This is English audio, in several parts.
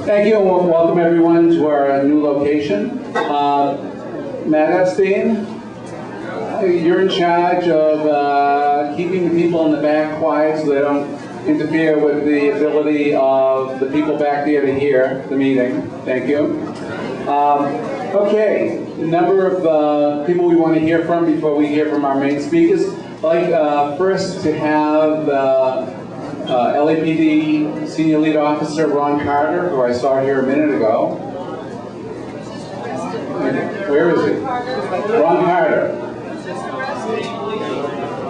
Thank you and welcome everyone to our new location. Matt Epstein, you're in charge of keeping the people in the back quiet so they don't interfere with the ability of the people back there to hear the meeting. Thank you. Okay, a number of people we want to hear from before we hear from our main speakers. I'd like first to have LAPD Senior Lead Officer Ron Carter, who I saw here a minute ago. Where is he? Ron Carter.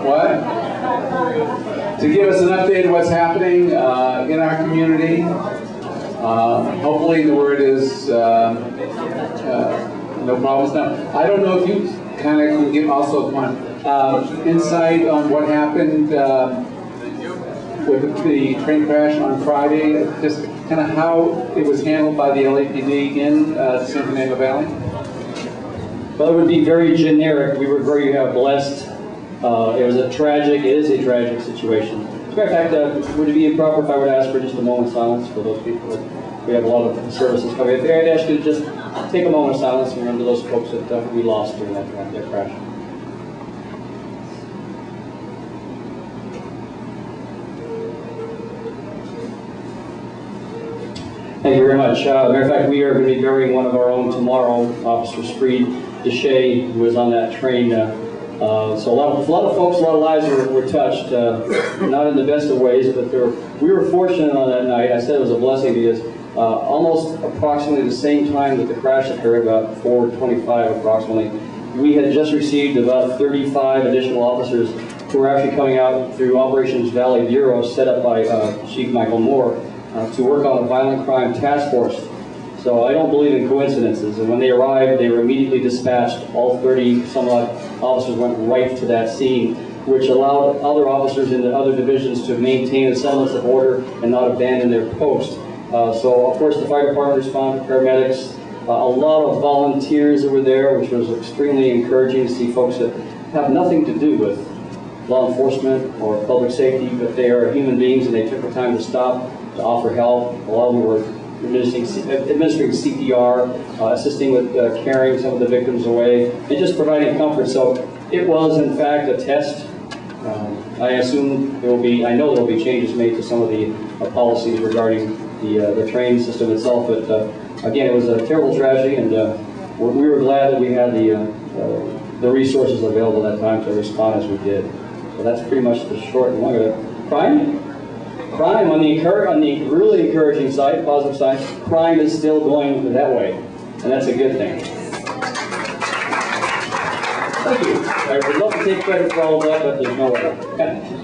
What? To give us an update of what's happening in our community. Hopefully the word is no problems now. I don't know if you kind of can give also insight on what happened with the train crash on Friday, just kind of how it was handled by the LAPD in San Fernando Valley? Well, it would be very generic. We were very blessed. It is a tragic situation. As a matter of fact, would it be improper if I would ask for just a moment's silence for those people? We have a lot of services coming. If I'd ask you to just take a moment of silence and remember those folks that we lost during that crash. Thank you very much. Matter of fact, we are going to be burying one of our own tomorrow, Officer Freed Deshay, who was on that train. So a lot of folks, a lot of lives were touched, not in the best of ways, but we were fortunate on that night. I said it was a blessing because almost approximately the same time that the crash occurred, about 4:25 approximately, we had just received about 35 additional officers who were actually coming out through Operations Valley Bureau set up by Chief Michael Moore to work on a violent crime task force. So I don't believe in coincidences, and when they arrived, they were immediately dispatched. All 30-some-odd officers went right to that scene, which allowed other officers in the other divisions to maintain a semblance of order and not abandon their post. So of course the fire department responded, paramedics, a lot of volunteers that were there, which was extremely encouraging to see folks that have nothing to do with law enforcement or public safety, but they are human beings and they took the time to stop, to offer help. A lot of them were administering CPR, assisting with carrying some of the victims away, and just providing comfort. So it was, in fact, a test. I assume there will be, I know there will be changes made to some of the policies regarding the train system itself. But again, it was a terrible tragedy, and we were glad that we had the resources available at that time to respond as we did. So that's pretty much the short and long of it. Crime on the really encouraging side, positive side, crime is still going that way, and that's a good thing. Thank you. I would love to take credit for all of that, but there's no way.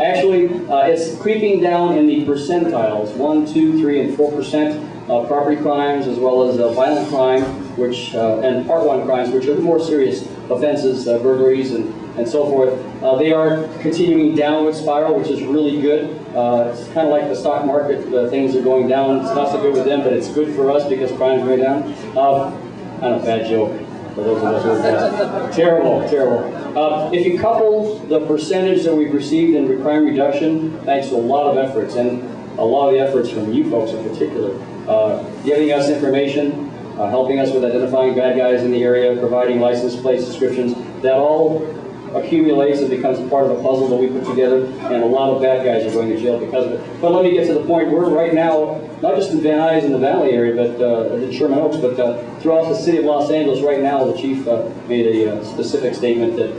Actually, it's creeping down in the percentiles, 1, 2, 3, and 4% property crimes, as well as violent crime, which and Part 1 crimes, which are the more serious offenses, burglaries and so forth. They are continuing downward spiral, which is really good. It's kind of like the stock market, things are going down. It's not so good with them, but it's good for us because crime's going down. Kind of a bad joke for those of us who are bad. Terrible, terrible. If you couple the percentage that we've received in crime reduction, thanks to a lot of efforts, and a lot of the efforts from you folks in particular, giving us information, helping us with identifying bad guys in the area, providing license plates, descriptions, that all accumulates and becomes part of a puzzle that we put together, and a lot of bad guys are going to jail because of it. But let me get to the point. We're right now, not just in Van Nuys in the Valley area, but in Sherman Oaks, but throughout the city of Los Angeles right now, the chief made a specific statement that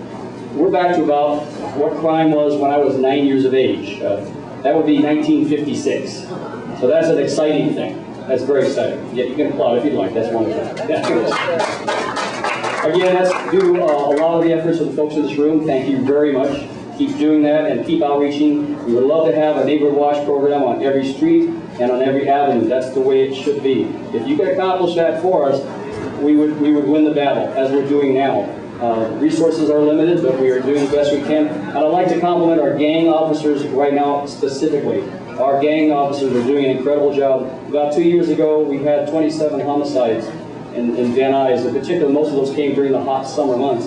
we're back to about what crime was when I was 9 years of age. That would be 1956. So that's an exciting thing. That's very exciting. Yeah, you can applaud if you'd like. That's wonderful. Again, that's due to a lot of the efforts of the folks in this room. Thank you very much. Keep doing that and keep outreaching. We would love to have a neighborhood watch program on every street and on every avenue. That's the way it should be. If you could accomplish that for us, we would win the battle, as we're doing now. Resources are limited, but we are doing the best we can. And I'd like to compliment our gang officers right now specifically. Our gang officers are doing an incredible job. About 2 years ago, we had 27 homicides in Van Nuys. In particular, most of those came during the hot summer months.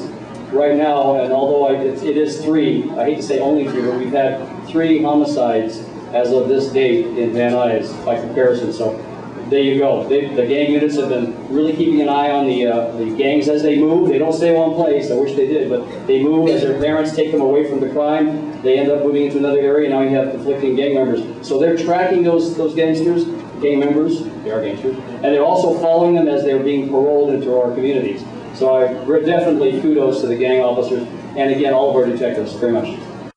Right now, and although it is 3, I hate to say only 3, but we've had 3 homicides as of this date in Van Nuys by comparison. So there you go. The gang units have been really keeping an eye on the gangs as they move. They don't stay in one place. I wish they did, but they move as their parents take them away from the crime. They end up moving into another area. Now you have conflicting gang members. So they're tracking those gangsters, gang members. They are gangsters, and they're also following them as they're being paroled into our communities. So I definitely kudos to the gang officers, and again, all of our detectives very much.